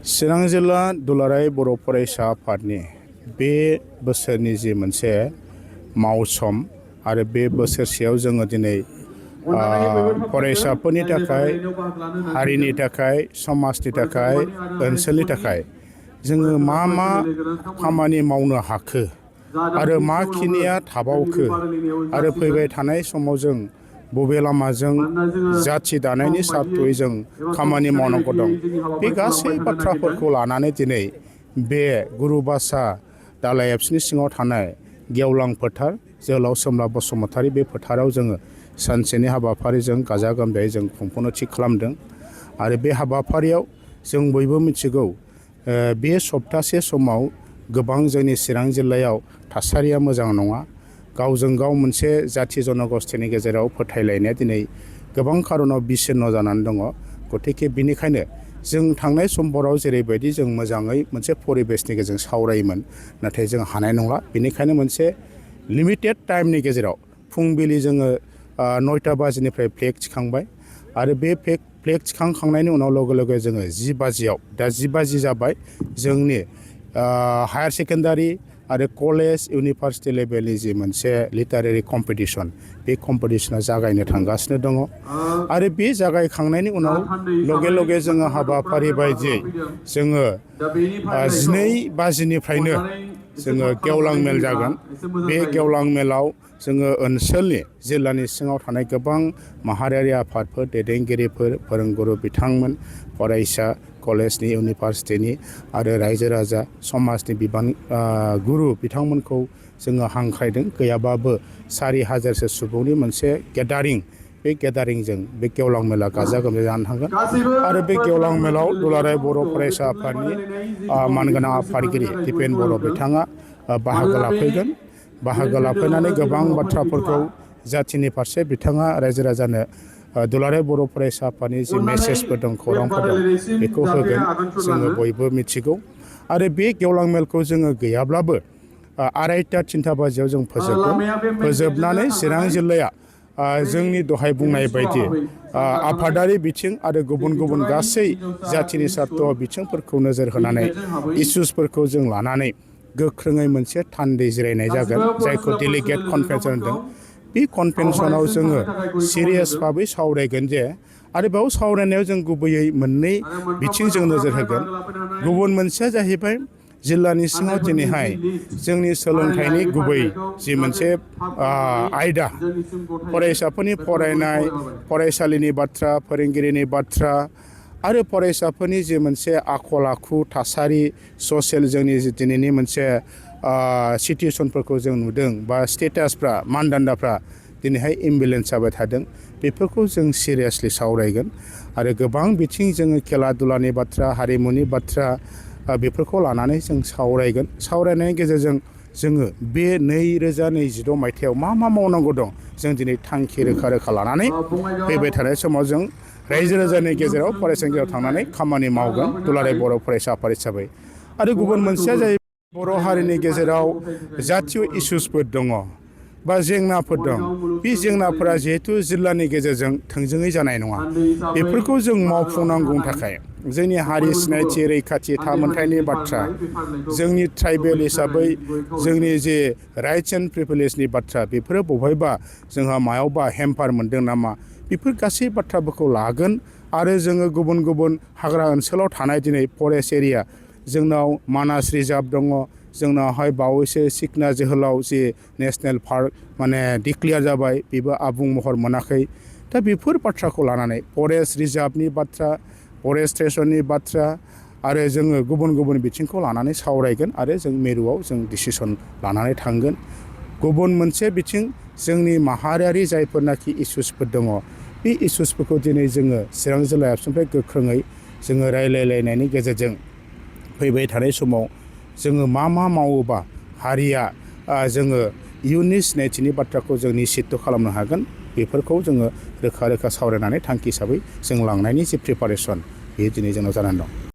चिरां जिल्ला दुलाराय बर' फरायसा आफादनि बे बोसोरनि जि मोनसे मावसम आरो बे बोसोरसेयाव जोङो दिनै फरायसाफोरनि थाखाय हारिनि थाखाय समाजनि थाखाय ओनसोलनि थाखाय जोङो मा खामानि मावनो हाखो आरो मा खिनिया थाबावखो आरो फैबाय थानाय समाव जों बबे लामाजों जाथि दानायनि सार्थयै जों खामानि मावनांगौ दं बे गासै बाथ्राफोरखौ लानानै दिनै बे गुरुबासा दालाइ एबसुनि सिङाव थानाय गेवलां फोथार जोहोलाव सोमला बसुमतारी बे फोथाराव जोङो सानसेनि हाबाफारिजों गाजा गोमजायै जों खुंफुंनो थि खालामदों आरो बे हाबाफारियाव जों बयबो मिथिगौ बे सप्तासे समाव गोबां जोंनि चिरां जिल्लायाव थासारिया मोजां नङा गावजों गाव मोनसे जाथि जनगोष्ठीनि गेजेराव फोथायलायनाया दिनै गोबां खारनाव बिसिन्न जानानै दङ गतिके बिनिखायनो जों थांनाय समफोराव जेरैबायदि जों मोजाङै मोनसे परिबेसनि गेजेरजों सावरायोमोन नाथाय जों हानाय नंला बेनिखायनो मोनसे लिमिटेड टाइमनि गेजेराव फुंबिलि जोङो 9टा बाजिनिफ्राय फ्लेग थिखांबाय आरो बे फ्लेग थिखांखांनायनि उनाव लगे जोङो 10 बाजियाव दा 10 बाजि जाबाय जोंनि हायार सेकेन्डारि आरो कलेज इउनिभार्सिटि लेभेलनि जि मोनसे लिटारेरि कम्पिटिसन बे कम्पिटिसना जागायनो थांगासिनो दङ आरो बे जागायखांनायनि उनाव लगे जोङो हाबाफारि बायदियै जोङो 12 बाजिनिफ्रायनो जोङो गेवलां मेल जागोन बे गेवलां मेलाव जोङो ओनसोलनि जिल्लानि सिङाव थानाय गोबां माहारियारि आफादफोर दैदेनगिरिफोर फोरोंगुरु बिथांमोन फरायसा कलेजनि इउनिभार्सिटिनि आरो रायजो राजा समाजनि बिबान गुरु बिथांमोनखौ जोङो हांख्रायदों गैयाबाबो 4000सो सुबुंनि मोनसे गेदारिं बे गेदारिंजों बे गेवलां मेला गाजा गोमजा जानो थांगोन आरो बे गेवलां मेलाव दुलाराय बर' फरायसा आफादनि मानगोनां आफादगिरि दिपेन बर' बिथाङा बाहागो लाफैगोन बाहागो लाफैनानै गोबां बाथ्राफोरखौ जाथिनि फारसे बिथाङा रायजो राजानो दुलाराय बर' फरायसा आफादनि जि मेसेजफोर दं खौरांफोर दं बेखौ होगोन जोङो बयबो मिथिगौ आरो बे गेवलां मेलखौ जोङो गैयाब्लाबो 2:30 3 बाजियाव जों फोजोबनानै चिरां जिल्लाया जोंनि दहाय बुंनाय बायदि आफादारि बिथिं आरो गुबुन गासै जाथिनि सार्थ बिथिंफोरखौ नोजोर होनानै इसुसफोरखौ जों लानानै गोख्रोङै मोनसे थान्दै जिरायनाय जागोन जायखौ डेलिगेट कनभेनसन होनदों बे कनभेनसनाव जोङो सिरियास भाबै सावरायगोन जे आरो बेयाव सावरायनायाव जों गुबैयै मोननै बिथिंजों नोजोर होगोन गुबुन मोनसेया जाहैबाय जिल्लानि सिङाव दिनैहाय जोंनि सोलोंथाइनि गुबै जि मोनसे आयदा फरायसाफोरनि फरायनाय फरायसालिनि बाथ्रा फोरोंगिरिनि बाथ्रा आरो फरायसाफोरनि जि मोनसे आखल आखु थासारि ससियेल जोंनि दिनैनि मोनसे सिटुएसनफोरखौ जों नुदों बा स्टेटासफ्रा मानदान्दाफ्रा दिनैहाय इमबेलेन्स जाबाय थादों बेफोरखौ जों सिरियासलि सावरायगोन आरो गोबां बिथिं जोङो खेला दुलानि बाथ्रा हारिमुनि बाथ्रा बेफोरखौ लानानै जों सावरायगोन सावरायनायनि गेजेरजों जोङो बे 2022 मायथाइयाव मा मावनांगौ दं जों दिनै थांखि रोखा लानानै फैबाय थानाय समाव जों रायजो राजानि गेजेराव फरायसानि गेजेराव थांनानै खामानि मावगोन दुलाराय बर' फरायसा आफाद हिसाबै आरो गुबुन मोनसेया जाहैबाय बर' हारिनि गेजेराव जातीय इसुसफोर दङ बा जेंनाफोर दं बे जेंनाफोरा जिहेथु जिल्लानि गेजेरजों थोंजोङै जानाय नङा बेफोरखौ जों मावफुंनांगौनि थाखाय जोंनि हारि सिनायथि रैखाथि थामोनथायनि बाथ्रा जोंनि ट्राइबेल हिसाबै जोंनि जे राइट्स एन्ड प्रिभिलेजनि बाथ्रा बेफोरो बबेहायबा जोंहा मायावबा हेम्पार मोनदों नामा बेफोर गासै बाथ्राफोरखौ लागोन आरो जोङो गुबुन हाग्रा ओनसोलाव थानाय दिनै फरेस्ट एरिया जोंनाव मानास रिजार्भ दङ जोंनावहाय बावैसो सिखना जोहोलाव जे नेशनेल पार्क माने डिक्लेयार जाबाय बेबो आबुं महर मोनाखै दा बेफोर बाथ्राखौ लानानै फरेस्ट रिजार्भनि बाथ्रा फरेस्टेसननि बाथ्रा आरो जोङो गुबुन बिथिंखौ लानानै सावरायगोन आरो जों मिरुआव जों डिसिसन लानानै थांगोन गुबुन मोनसे बिथिं जोंनि माहारियारि जायफोरनाखि इसुसफोर दङ बे इसुसफोरखौ दिनै जोङो चिरां जिल्ला एबसुनिफ्राय गोख्रोङै जोङो रायलायलायनायनि गेजेरजों फैबाय थानाय समाव जोङो मा मावोबा हारिया जोङो इयुननि सिनायथिनि बाथ्राखौ जों निश्चित खालामनो हागोन बेफोरखौ जोङो रोखा सावरायनानै थांखि हिसाबै जों लांनायनि जि प्रिपारेसन बेयो दिनै जोंनाव जानानै दं।